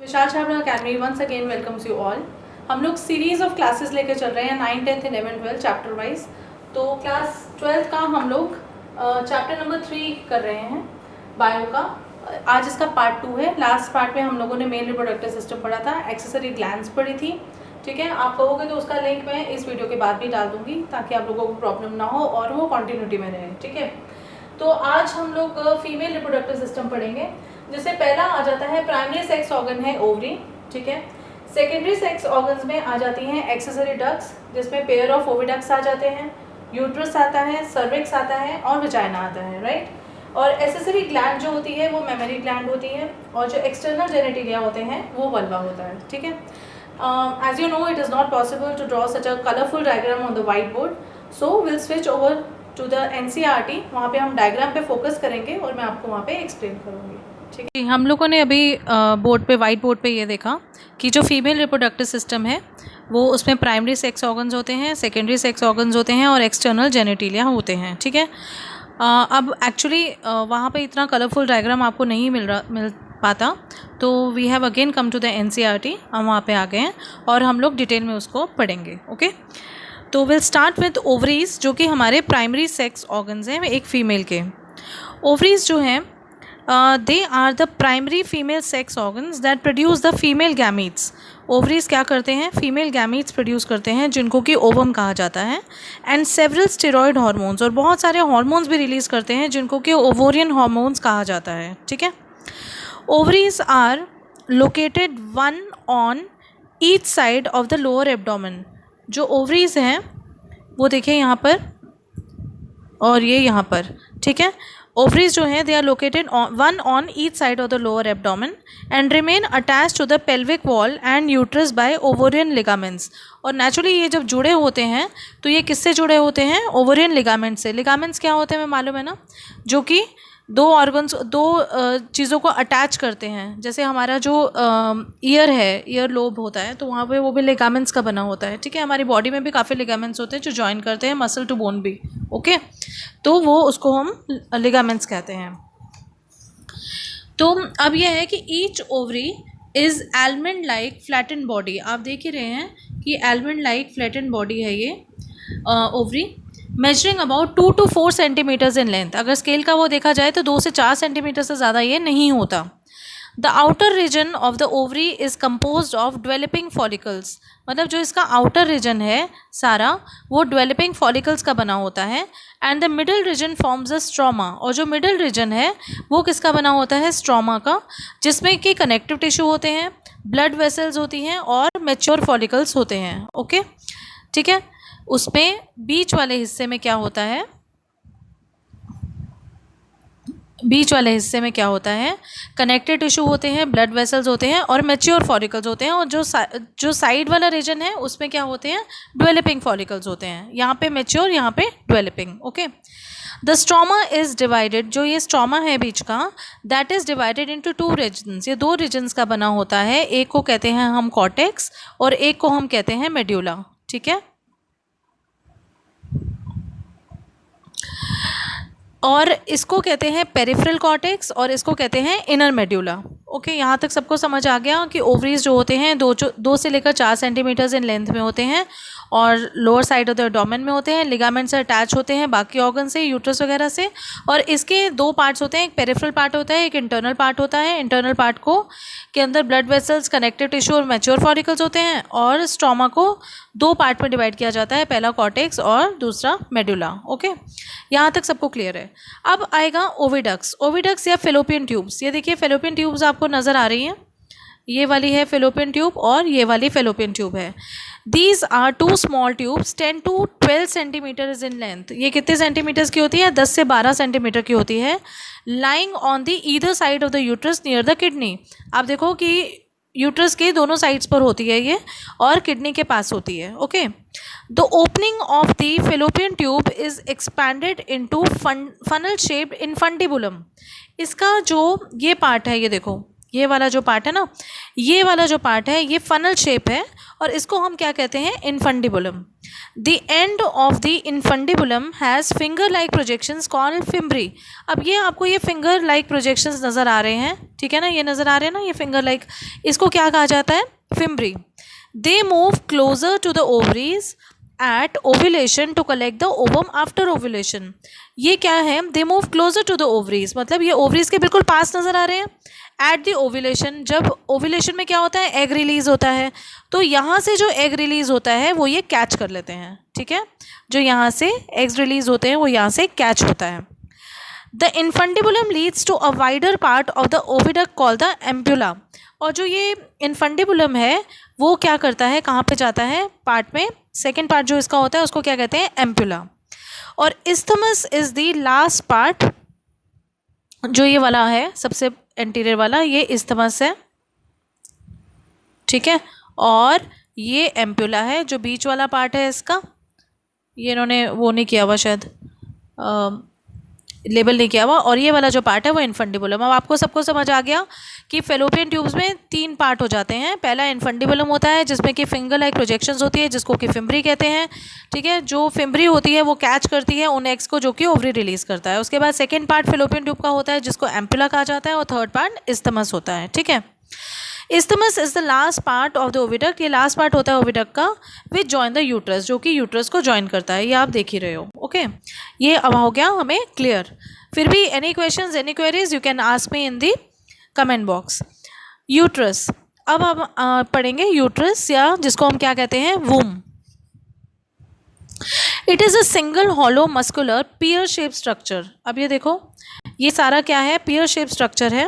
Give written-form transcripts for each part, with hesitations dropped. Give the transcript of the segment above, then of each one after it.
Vishal Chhabra academy once again welcomes you all. हम लोग series of classes लेके चल रहे हैं 9, 10, 11, 12 चैप्टर वाइज। तो क्लास 12 का हम लोग चैप्टर नंबर 3 कर रहे हैं बायो का। आज इसका पार्ट 2 है। लास्ट पार्ट में हम लोगों ने मेल रिप्रोडक्टिव सिस्टम पढ़ा था, एक्सेसरी ग्लैंड्स पढ़ी थी। ठीक है, आप कहोगे तो उसका लिंक मैं इस वीडियो के बाद भी डाल दूंगी ताकि आप लोगों को प्रॉब्लम ना हो और वो कॉन्टिन्यूटी में रहे। ठीक है, तो आज हम लोग फीमेल रिप्रोडक्टिव सिस्टम पढ़ेंगे। जिससे पहला आ जाता है प्राइमरी सेक्स ऑर्गन है ओवरी। ठीक है, सेकेंडरी सेक्स ऑर्गन्स में आ जाती हैं एक्सेसरी डक्ट्स, जिसमें पेयर ऑफ ओविडक्ट्स आ जाते हैं, यूट्रस आता है, सर्विक्स आता है और विजाइना आता है, राइट। और एक्सेसरी ग्लैंड जो होती है वो मेमरी ग्लैंड होती है और जो एक्सटर्नल जेनेटिलिया होते हैं वो वल्वा होता है। ठीक है, as you know it is not possible to draw such a colourful diagram on the white board, so will switch over to the NCERT। वहाँ पे हम डायग्राम पे फोकस करेंगे और मैं आपको वहाँ पे एक्सप्लेन करूँगी। ठीक है, हम लोगों ने अभी बोर्ड पे, वाइट बोर्ड पे ये देखा कि जो फीमेल रिप्रोडक्टिव सिस्टम है वो उसमें प्राइमरी सेक्स ऑर्गन्स होते हैं, सेकेंडरी सेक्स ऑर्गन्स होते हैं और एक्सटर्नल जेनेटिलिया होते हैं। ठीक है, अब एक्चुअली वहाँ पे इतना कलरफुल डायग्राम आपको नहीं मिल पाता, तो we have again come to the NCERT। हम वहाँ पे आ गए हैं और हम लोग डिटेल में उसको पढ़ेंगे। ओके, तो विल स्टार्ट विद ओवरीज, जो कि हमारे प्राइमरी सेक्स ऑर्गन्स हैं एक फीमेल के। ओवरीज जो हैं they are the primary female sex organs that produce the female gametes. Ovaries क्या करते हैं? फीमेल गैमीट्स प्रोड्यूस करते हैं जिनको कि ओवम कहा जाता है। एंड सेवरल स्टेरॉयड हार्मोन्स, और बहुत सारे हार्मोन्स भी रिलीज करते हैं जिनको कि ओवोरियन हार्मोन्स कहा जाता है। ठीक है, ovaries are located one on each side of the lower abdomen. जो ओवरीज हैं वो देखिए यहाँ पर और ये यहाँ पर। ठीक है, ओवरीज जो हैं they are located one on each side of the lower abdomen and remain attach to the pelvic wall and uterus by ovarian ligaments. और नेचुरली ये जब जुड़े होते हैं तो ये किससे जुड़े होते हैं? ओवोरियन लिगामेंट से। लिगामेंट्स क्या होते हैं हमें मालूम है ना, जो कि दो ऑर्गन्स, दो चीज़ों को अटैच करते हैं। जैसे हमारा जो ईयर है, ईयर लोब होता है, तो वहाँ पे वो भी लिगामेंट्स का बना होता है। ठीक है, हमारी बॉडी में भी काफ़ी लिगामेंट्स होते हैं जो जॉइन करते हैं मसल टू बोन भी। ओके, तो वो उसको हम लिगामेंट्स कहते हैं। तो अब यह है कि each ovary is almond like flattened body. आप देख ही रहे हैं कि आलमंड लाइक फ्लैटेंड बॉडी है ये ovary, measuring about 2 to 4 centimetres in length. अगर स्केल का वो देखा जाए तो 2 से 4 सेंटीमीटर से ज़्यादा ये नहीं होता। The outer region of the ovary is compose of developing follicles. मतलब जो इसका आउटर रीजन है सारा वो डेवलपिंग फॉलिकल्स का बना होता है। And the middle region forms a stroma, और जो मिडल रीजन है वो किसका बना होता है? स्ट्रोमा का, जिसमें कि कनेक्टिव टिश्यू होते हैं, ब्लड वेसल्स होती हैं और मैच्योर फॉलिकल्स होते हैं। ओके, ठीक है, उसमें बीच वाले हिस्से में क्या होता है? बीच वाले हिस्से में क्या होता है? कनेक्टिव टिश्यू होते हैं, ब्लड वेसल्स होते हैं और मैच्योर फॉलिकल्स होते हैं। और जो साइड वाला रीजन है उसमें क्या होते हैं? डेवलपिंग फॉलिकल्स होते हैं। यहाँ पे मैच्योर, यहाँ पे developing. Okay, the stroma is divided, जो ये स्ट्रोमा है बीच का, that is divided into 2 regions. ये 2 रीजन्स का बना होता है। एक को कहते हैं हम कॉर्टेक्स और एक को हम कहते हैं मेड्यूला। ठीक है, और इसको कहते हैं पेरिफेरल कॉर्टेक्स और इसको कहते हैं इनर मेड्यूला। ओके, यहाँ तक सबको समझ आ गया कि ओवरीज जो होते हैं 2 से लेकर 4 सेंटीमीटर्स इन लेंथ में होते हैं और lower side of the abdomen में होते हैं, लिगामेंट से अटैच होते हैं बाकी ऑर्गन से, यूट्रस वगैरह से। और इसके 2 पार्ट्स होते हैं, एक पेरिफेरल पार्ट होता है, एक इंटरनल पार्ट होता है। इंटरनल पार्ट को के अंदर ब्लड वेसल्स, कनेक्टिव टिश्यू और मैच्योर फॉलिकल्स होते हैं। और स्ट्रोमा को 2 पार्ट में डिवाइड किया जाता है, पहला कॉर्टेक्स और दूसरा मेडुला। ओके, यहाँ तक सबको क्लियर है। अब आएगा ओविडक्ट्स। ओविडक्ट्स या फेलोपियन ट्यूब्स। ये देखिए फेलोपियन ट्यूब्स आपको नज़र आ रही हैं, ये वाली है फेलोपियन ट्यूब और ये वाली फेलोपियन ट्यूब है। These are 2 small tubes 10 to 12 centimetres in length. ये कितने सेंटीमीटर्स की होती है? 10 से 12 सेंटीमीटर की होती है। Lying on the either side of the uterus near the kidney. आप देखो कि यूट्रस के दोनों साइड्स पर होती है ये और किडनी के पास होती है। Okay, the opening of the fallopian tube is expanded into funnel shaped infundibulum. इसका जो ये पार्ट है, ये देखो ये वाला जो पार्ट है ना, ये वाला जो पार्ट है ये फनल शेप है और इसको हम क्या कहते हैं? Infundibulum. The end of the infundibulum has finger like projections called fimbriae. अब ये आपको ये फिंगर लाइक प्रोजेक्शंस नज़र आ रहे हैं, ठीक है ना, ये नज़र आ रहे हैं ना, ये फिंगर लाइक, इसको क्या कहा जाता है, fimbriae. They move closer to the ovaries at ovulation to collect the ovum after ovulation. ये क्या है, they move closer to the ovaries, मतलब ये ओवरीज के बिल्कुल पास नज़र आ रहे हैं। एट द ओव्यूलेशन, जब ओव्यूलेशन में क्या होता है, एग रिलीज होता है, तो यहाँ से जो एग रिलीज होता है वो ये कैच कर लेते हैं, ठीक है, जो यहाँ से एग्स रिलीज होते हैं वो यहाँ से कैच होता है। The infundibulum leads to a wider part of the oviduct called the ampulla. और जो ये इनफंडिबुलम है वो क्या करता है, कहाँ पे जाता है, पार्ट में सेकेंड पार्ट जो इसका होता है उसको क्या कहते हैं, एम्प्यूला। और isthmus is the last part, जो ये वाला है सबसे एंटीरियर वाला, ये इस्थमस है, ठीक है, और ये एम्प्यूला है, जो बीच वाला पार्ट है इसका, ये इन्होंने वो नहीं किया हुआ शायद, लेबल नहीं किया हुआ, और ये वाला जो पार्ट है वो इनफंडिबुलम। अब आपको सबको समझ आ गया कि फेलोपियन ट्यूब्स में 3 पार्ट हो जाते हैं। पहला इनफंडिबुलम होता है जिसमें कि फिंगर लाइक प्रोजेक्शंस होती है, जिसको कि फिम्ब्री कहते हैं, ठीक है, जो फिम्ब्री होती है वो कैच करती है उन एग्स को जो कि ओवरी रिलीज करता है। उसके बाद सेकेंड पार्ट फेलोपियन ट्यूब का होता है जिसको एम्प्यूला कहा जाता है, और थर्ड पार्ट इस्थमस होता है, ठीक है। Isthmus is the last part of the oviduct, ये लास्ट पार्ट होता है ओविडक्ट का, विच जॉइन द यूट्रस, जो कि यूट्रस को जॉइन करता है, ये आप देख ही रहे हो, ओके। ये अब हो गया हमें क्लियर। फिर भी any questions, any queries, you can ask me in the comment box. Uterus, अब हम पढ़ेंगे यूट्रस, या जिसको हम क्या कहते हैं, womb. It is a single hollow muscular pear shape structure. अब ये देखो, ये सारा क्या है, पियर शेप स्ट्रक्चर है,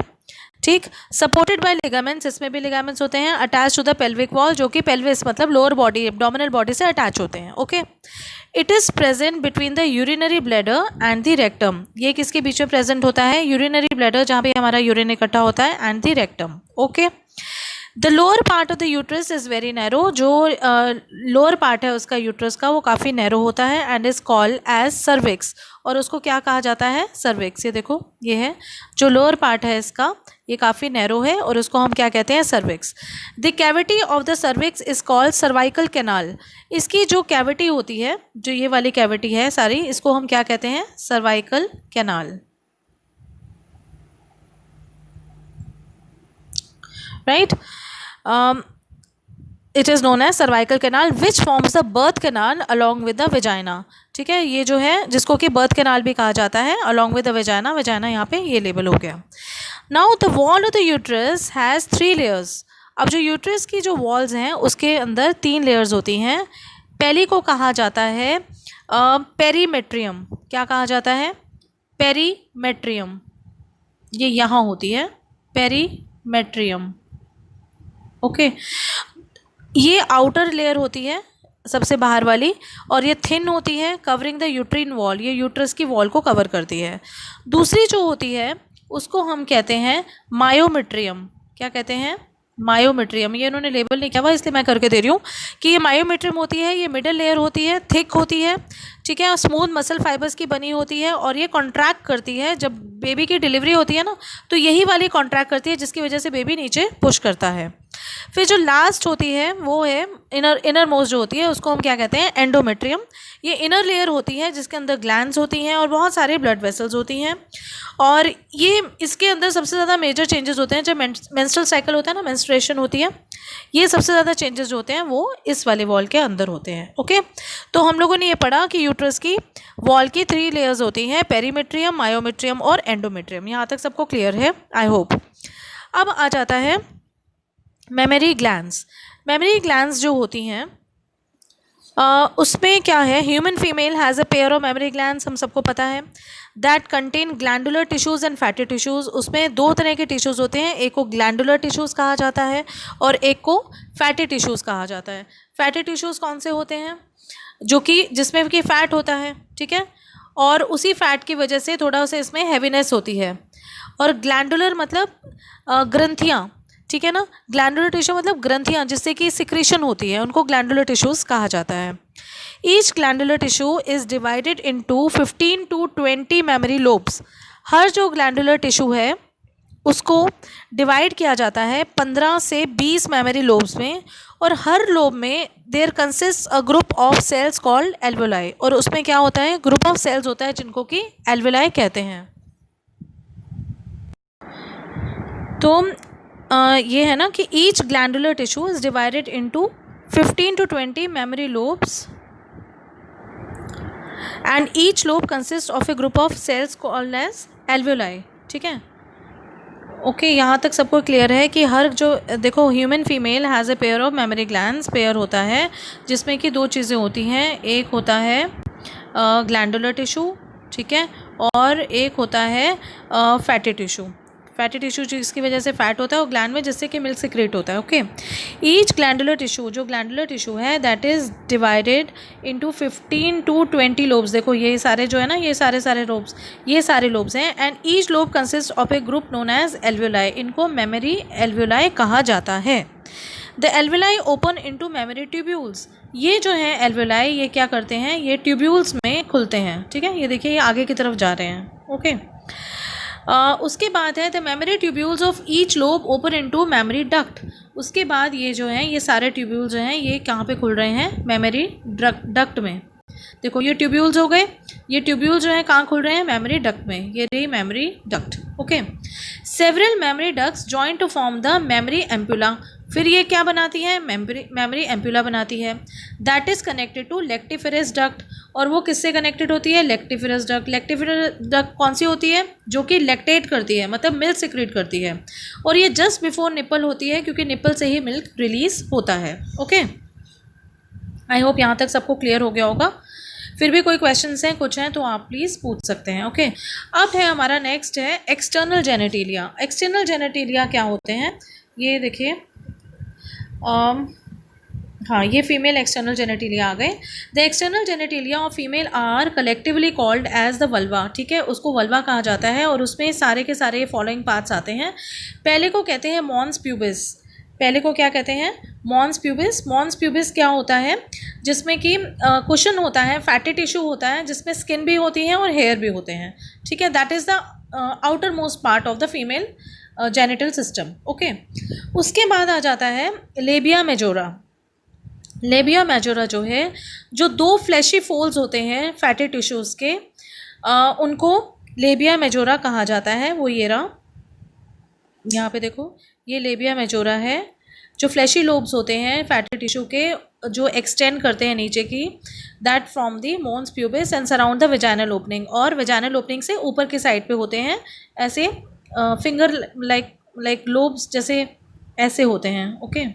ठीक, सपोर्टेड बाय लिगामेंट्स, इसमें भी लिगामेंट्स होते हैं, attach to the pelvic wall, जो कि पेल्विस मतलब लोअर बॉडी, एब्डोमिनल बॉडी से अटैच होते हैं, okay. It is present between the urinary bladder and the rectum, ये किसके बीच में प्रेजेंट होता है, यूरिनरी ब्लैडर, जहाँ पे हमारा यूरिन इकट्ठा होता है, and the rectum, okay. The lower part of the uterus is very narrow, जो लोअर पार्ट है उसका यूट्रस का वो काफ़ी नैरो होता है, and is called as cervix, और उसको क्या कहा जाता है, सर्विक्स। ये देखो, ये है जो लोअर पार्ट है इसका, ये काफ़ी नैरो है और उसको हम क्या कहते हैं, cervix. The cavity of the cervix is called cervical canal, इसकी जो कैविटी होती है, जो ये वाली कैविटी है सारी, इसको हम क्या कहते हैं, cervical canal, right. It is known as cervical canal which forms the birth canal along with the vagina, ठीक है, ये जो है जिसको कि बर्थ कैनाल भी कहा जाता है, along with the vagina, vagina यहाँ पे ये लेबल हो गया। Now the wall of the uterus has 3 layers. अब जो यूट्रस की जो वॉल्स हैं उसके अंदर 3 लेयर्स होती हैं। पहली को कहा जाता है पेरीमेट्रियम, क्या कहा जाता है, पेरीमेट्रियम, ये यहाँ होती है पेरीमेट्रियम, ओके। ये आउटर लेयर होती है सबसे बाहर वाली, और ये थिन होती है, कवरिंग द यूट्रीन वॉल, ये यूट्रस की वॉल को कवर करती है। दूसरी जो होती है उसको हम कहते हैं मायोमेट्रियम, क्या कहते हैं, मायोमेट्रियम, ये इन्होंने लेबल नहीं किया हुआ इसलिए मैं करके दे रही हूँ कि ये मायोमेट्रियम होती है, ये मिडल लेयर होती है, थिक होती है, ठीक है, स्मूथ मसल फाइबर्स की बनी होती है, और ये कॉन्ट्रैक्ट करती है जब बेबी की डिलीवरी होती है ना, तो यही वाली कॉन्ट्रैक्ट करती है जिसकी वजह से बेबी नीचे पुश करता है। फिर जो लास्ट होती है वो है इनर मोस्ट जो होती है, उसको हम क्या कहते हैं, एंडोमेट्रियम। ये इनर लेयर होती है जिसके अंदर ग्लैंड्स होती हैं और बहुत सारे ब्लड वेसल्स होती हैं, और ये इसके अंदर सबसे ज़्यादा मेजर चेंजेस होते हैं जब मेंस्ट्रुअल साइकिल होता है ना, मेंस्ट्रुएशन होती है, ये सबसे ज़्यादा चेंजेस जो होते हैं वो इस वाले वॉल के अंदर होते हैं, ओके। तो हम लोगों ने ये पढ़ा कि यूट्रस की वॉल की 3 लेयर्स होती हैं, पेरीमेट्रियम, मायोमेट्रियम और एंडोमेट्रियम। यहाँ तक सबको क्लियर है, आई होप। अब आ जाता है मेमरी ग्लैंड्स। मेमरी ग्लैंड्स जो होती हैं उसमें क्या है, human female has a pair of mammary glands, हम सबको पता है, that contain glandular tissues and fatty tissues. उसमें 2 तरह के टिश्यूज़ होते हैं, एक को ग्लैंडुलर टिश्यूज़ कहा जाता है और एक को फैटी टिश्यूज़ कहा जाता है। फैटी टिश्यूज़ कौन से होते हैं, जो कि जिसमें कि फ़ैट होता है, ठीक है, और उसी फैट की वजह से थोड़ा सा इसमें हैवीनेस होती है। और ग्लैंडुलर मतलब ग्रंथियाँ, ठीक है ना, ग्लैंडुलर टिश्यू मतलब ग्रंथियाँ जिससे कि सिक्रीशन होती है, उनको ग्लैंडुलर टिश्यूज़ कहा जाता है। Each glandular tissue is divided into 15 to 20 mammary lobes. हर जो ग्लैंडुलर टिश्यू है उसको डिवाइड किया जाता है 15 से 20 मेमोरी लोब्स में, और हर लोब में there consist a group of cells called alveoli, और उसमें क्या होता है, ग्रुप ऑफ सेल्स होता है जिनको कि एल्वुलाई कहते हैं। तो ये है ना कि each glandular tissue is divided into 15 to 20 memory lobes and each lobe consists of a group of cells called as alveoli। ठीक है, ओके यहाँ तक सबको क्लियर है कि हर जो देखो human female has a pair of mammary glands, pair होता है जिसमें कि दो चीज़ें होती हैं, एक होता है ग्लैंडुलर टिश्यू, ठीक है, और एक होता है फैटी टिश्यू। फैटी टिश्यू जिसकी वजह से फैट होता है वो ग्लैंड में, जिससे कि मिल्क सिक्रेट होता है। ओके, ईच ग्लैंडुलर टिश्यू, जो ग्लैंडुलर टिश्यू है that is divided into 15 to 20 lobes. देखो ये सारे जो है ना, ये सारे लोब्स, ये सारे लोब्स हैं, and each lobe consist of a group known as alveoli. इनको मेमोरी एल्वुलाई कहा जाता है। The alveoli open into memory tubules. ये जो है एल्वुलाई, ये क्या करते हैं, ये ट्यूब्यूल्स में खुलते हैं। ठीक है, ये देखिए ये आगे की तरफ जा रहे हैं। ओके, उसके बाद है the mammary tubules of each lobe open into memory duct. उसके बाद ये जो हैं, ये सारे ट्यूब्यूल्स जो हैं ये कहाँ पे खुल रहे हैं, मेमोरी डक्ट में। देखो ये ट्यूब्यूल्स हो गए, ये ट्यूब्यूल जो है कहाँ खुल रहे हैं, मेमोरी डक्ट में, ये रही memory duct. Okay, several memory ducts join to form the memory ampulla. फिर ये क्या बनाती है, मेमोरी एम्पुला बनाती है, that is connected to lactiferous duct. और वो किससे कनेक्टेड होती है, लेक्टिफेरस डक्ट। लेक्टिफेरस डक्ट कौन सी होती है, जो कि लेक्टेट करती है, मतलब मिल्क सिक्रेट करती है, और ये जस्ट बिफोर निपल होती है क्योंकि निपल से ही मिल्क रिलीज होता है। ओके, आई होप यहाँ तक सबको क्लियर हो गया होगा। फिर भी कोई क्वेश्चंस हैं, कुछ हैं तो आप प्लीज़ पूछ सकते हैं। ओके, अब है हमारा नेक्स्ट है एक्सटर्नल जेनेटिलिया। एक्सटर्नल जेनेटिलिया क्या होते हैं, ये देखिए, हाँ ये फीमेल एक्सटर्नल जेनेटिलिया आ गए। The external genitalia of female are collectively called as the vulva. ठीक है, उसको वल्वा कहा जाता है, और उसमें सारे के सारे फॉलोइंग पार्ट्स आते हैं। पहले को कहते हैं मॉन्स प्यूबिस। पहले को क्या कहते हैं, मॉन्स प्यूबिस। मॉन्स प्यूबिस क्या होता है, जिसमें कि कुशन होता है, फैटी टिश्यू होता है, जिसमें स्किन भी होती है और हेयर भी होते हैं। ठीक है, that is the outer most part of the female genital system. Okay, उसके बाद आ जाता है लेबिया मेजोरा। लेबिया मेजोरा जो है, जो दो फ्लैशी फोल्ड्स होते हैं फैटी टिश्यूज़ के, उनको लेबिया मेजोरा कहा जाता है। वो ये रहा, यहाँ पे देखो ये लेबिया मेजोरा है, जो फ्लैशी लोब्स होते हैं फैटी टिश्यू के, जो एक्सटेंड करते हैं नीचे की, that from the mons pubis and surround the vaginal opening. और वेजाइनल ओपनिंग से ऊपर की साइड पे होते हैं, ऐसे फिंगर लाइक लोब्स जैसे ऐसे होते हैं। ओके,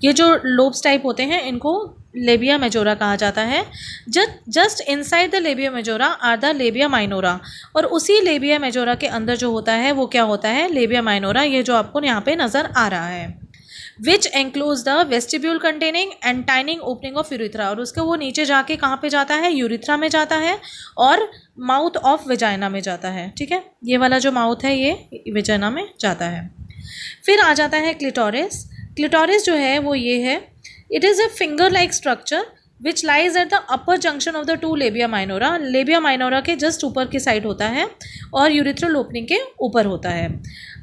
ये जो लोब्स टाइप होते हैं इनको लेबिया मेजोरा कहा जाता है। Just inside the labia majora are the labia minora. और उसी लेबिया मेजोरा के अंदर जो होता है वो क्या होता है, लेबिया माइनोरा, ये जो आपको यहाँ पे नज़र आ रहा है। Which enclose the vestibule containing and tining opening of urethra. और उसके वो नीचे जाके कहाँ पे जाता है, यूरिथ्रा में जाता है और माउथ ऑफ वेजाइना में जाता है। ठीक है, ये वाला जो माउथ है ये वेजाइना में जाता है। फिर आ जाता है क्लिटोरिस। क्लिटोरिस जो है वो ये है, it is a finger like structure which lies at the upper junction of the two labia minora. Labia minora के जस्ट ऊपर की साइड होता है और यूरिथ्रल ओपनिंग के ऊपर होता है।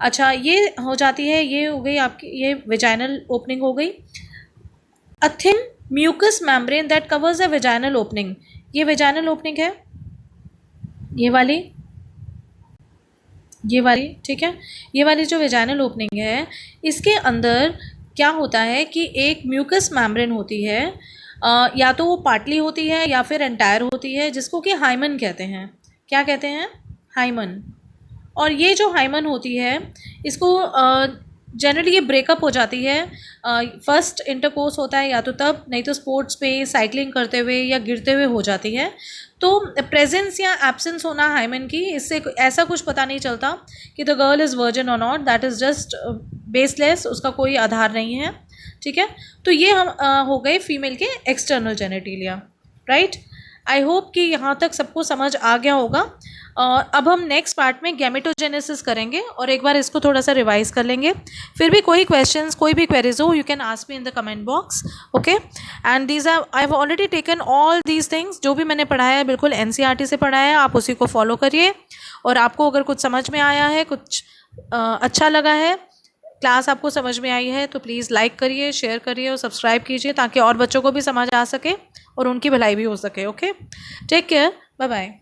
अच्छा, ये हो जाती है, ये हो गई आपकी, ये वेजाइनल ओपनिंग हो गई। A thin mucous membrane that covers the vaginal opening. ये वेजाइनल ओपनिंग है, ये वाली, ठीक है, ये वाली जो वेजाइनल ओपनिंग है, इसके अंदर क्या होता है कि एक म्यूकस मेम्ब्रेन होती है, या तो वो पार्टली होती है या फिर एंटायर होती है, जिसको कि हाइमन कहते हैं। क्या कहते हैं, हाइमन। और ये जो हाइमन होती है, इसको जनरली ये ब्रेकअप हो जाती है, फर्स्ट इंटरकोर्स होता है या तो तब, नहीं तो स्पोर्ट्स पे साइकिलिंग करते हुए या गिरते हुए हो जाती है। तो प्रेजेंस या एब्सेंस होना हाइमन की, इससे ऐसा कुछ पता नहीं चलता कि द गर्ल इज़ वर्जिन और not, that is just baseless, उसका कोई आधार नहीं है। ठीक है, तो ये हम हो गए फीमेल के external genitalia. Right, I hope कि यहाँ तक सबको समझ आ गया होगा। अब हम नेक्स्ट पार्ट में गैमेटोजेनेसिस करेंगे और एक बार इसको थोड़ा सा रिवाइज कर लेंगे। फिर भी कोई क्वेश्चंस, कोई भी क्वेरीज हो, you can ask me in the comment box. Okay, and these are, I have already taken all these things. जो भी मैंने पढ़ाया है बिल्कुल NCERT से पढ़ाया है, आप उसी को फॉलो करिए। और आपको अगर कुछ समझ में आया है, कुछ अच्छा लगा है, क्लास आपको समझ में आई है, तो प्लीज़ लाइक करिए, शेयर करिए और सब्सक्राइब कीजिए ताकि और बच्चों को भी समझ आ सके और उनकी भलाई भी हो सके। Okay, take care, bye bye.